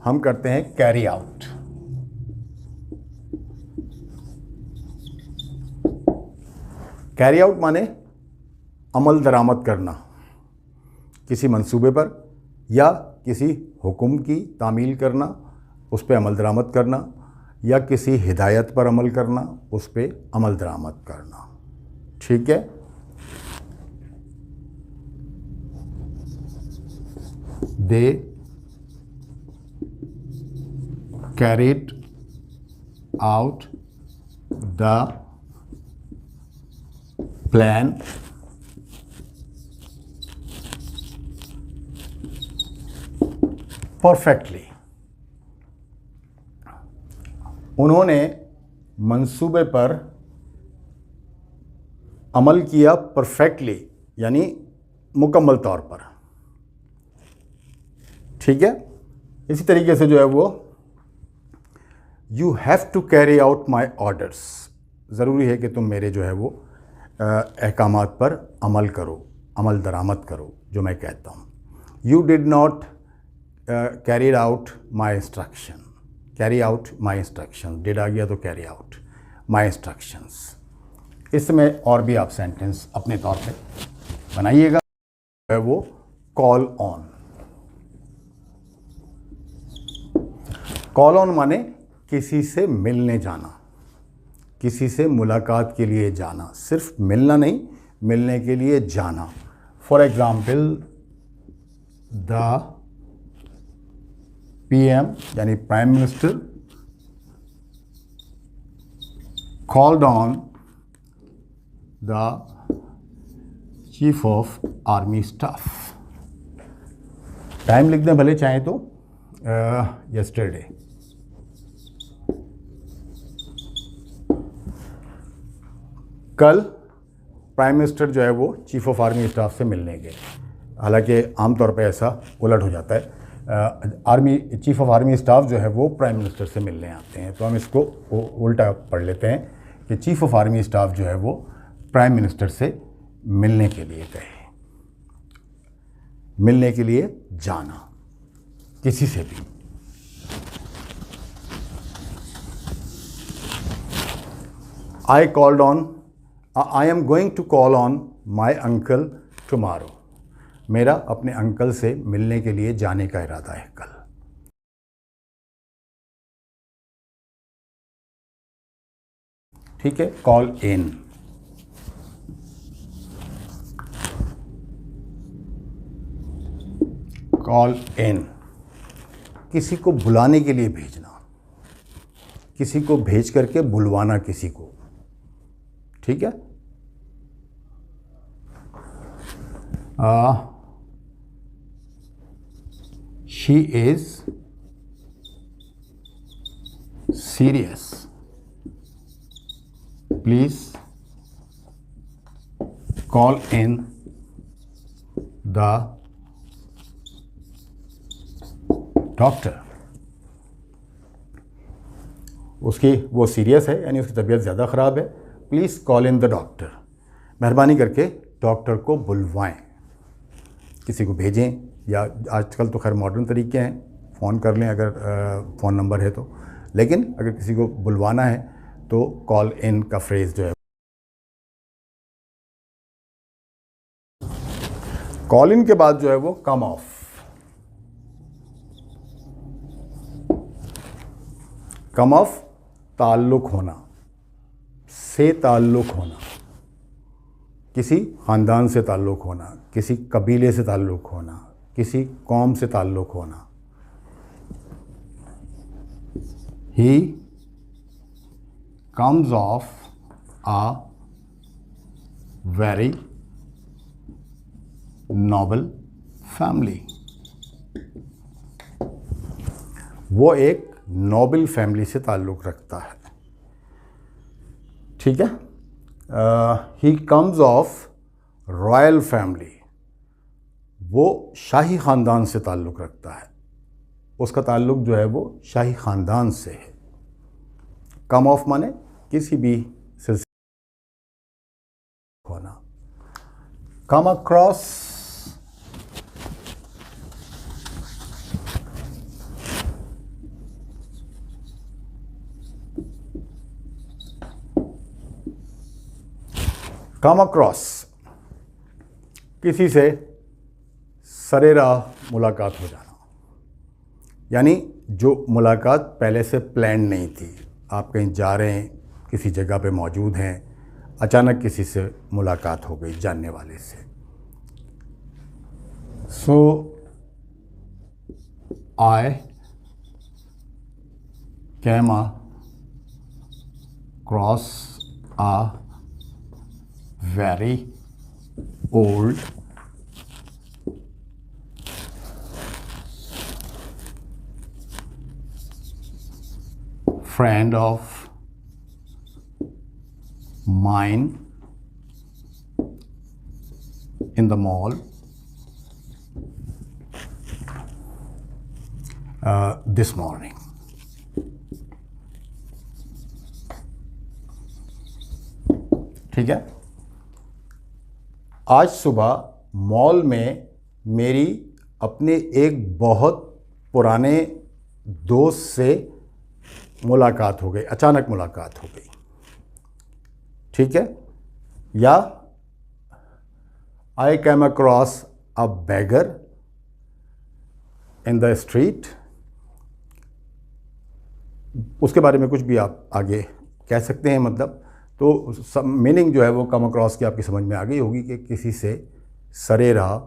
हम करते हैं कैरी आउट। कैरी आउट माने अमल दरामद करना किसी मंसूबे पर या किसी हुक्म की तामील करना, उस पर अमल दरामद करना, या किसी हिदायत पर अमल करना, उस पर अमल दरामद करना। ठीक है। दे carried out the plan perfectly. उन्होंने मंसूबे पर अमल किया परफेक्टली, यानी मुकम्मल तौर पर। ठीक है। इसी तरीके से जो है वो you have to carry out my orders, ज़रूरी है कि तुम मेरे जो है वो अहकामात पर अमल करो, अमल दरामद करो जो मैं कहता हूँ। You did not carried out my instruction, carry out my instruction, did आ गया तो कैरी आउट माई इंस्ट्रक्शंस। इसमें और भी आप सेंटेंस अपने तौर पे बनाइएगा। है वो कॉल ऑन। कॉल ऑन माने किसी से मिलने जाना, किसी से मुलाकात के लिए जाना, सिर्फ मिलना नहीं, मिलने के लिए जाना। फॉर एग्जाम्पल द PM यानी prime minister called on the chief of army staff. Time लिख दें भले चाहें तो यस्टरडे। कल प्राइम मिनिस्टर जो है वो चीफ ऑफ आर्मी स्टाफ से मिलने गए। हालांकि आमतौर पे ऐसा उलट हो जाता है, army chief of army staff जो है वो प्राइम मिनिस्टर से मिलने आते हैं, तो हम इसको उल्टा पढ़ लेते हैं कि चीफ ऑफ आर्मी स्टाफ जो है वो प्राइम मिनिस्टर से मिलने के लिए गए। मिलने के लिए जाना किसी से भी। I am going to call on my uncle tomorrow. मेरा अपने अंकल से मिलने के लिए जाने का इरादा है कल। ठीक है। कॉल इन, कॉल इन किसी को बुलाने के लिए भेजना, किसी को भेज करके बुलवाना किसी को। ठीक है। She is serious. Please call in the doctor. उसकी वो सीरियस है यानी उसकी तबीयत ज़्यादा ख़राब है। Please call in the doctor. मेहरबानी करके डॉक्टर को बुलवाएं, किसी को भेजें, या आजकल तो खैर मॉडर्न तरीके हैं, फ़ोन कर लें अगर फ़ोन नंबर है तो। लेकिन अगर किसी को बुलवाना है तो कॉल इन का फ्रेज़ जो है, कॉल इन के बाद जो है वो कम ऑफ। कम ऑफ ताल्लुक़ होना, से ताल्लुक़ होना, किसी ख़ानदान से ताल्लुक़ होना, किसी कबीले से ताल्लुक़ होना, किसी कौम से ताल्लुक़ होना। He comes of a very noble family. वो एक नोबल फैमिली से ताल्लुक़ रखता है। ठीक है। ही कम्स ऑफ रॉयल फैमिली, वो शाही ख़ानदान से ताल्लुक़ रखता है, उसका ताल्लुक़ जो है वो शाही ख़ानदान से है। कम ऑफ माने किसी भी सिलसिले होना। कम अक्रॉस कम अक्रॉस, किसी से सरेराह मुलाकात हो जाना, यानी जो मुलाकात पहले से प्लान नहीं थी। आप कहीं जा रहे हैं, किसी जगह पे मौजूद हैं, अचानक किसी से मुलाकात हो गई जानने वाले से। So I came across a very old friend of mine in the mall this morning. ठीक है। आज सुबह मॉल में मेरी अपने एक बहुत पुराने दोस्त से मुलाकात हो गई, अचानक मुलाकात हो गई। ठीक है। या आई came across a beggar in the street, उसके बारे में कुछ भी आप आगे कह सकते हैं। मतलब तो सब मीनिंग जो है वो कम अक्रॉस की आपकी समझ में आ गई होगी कि किसी से सरेराह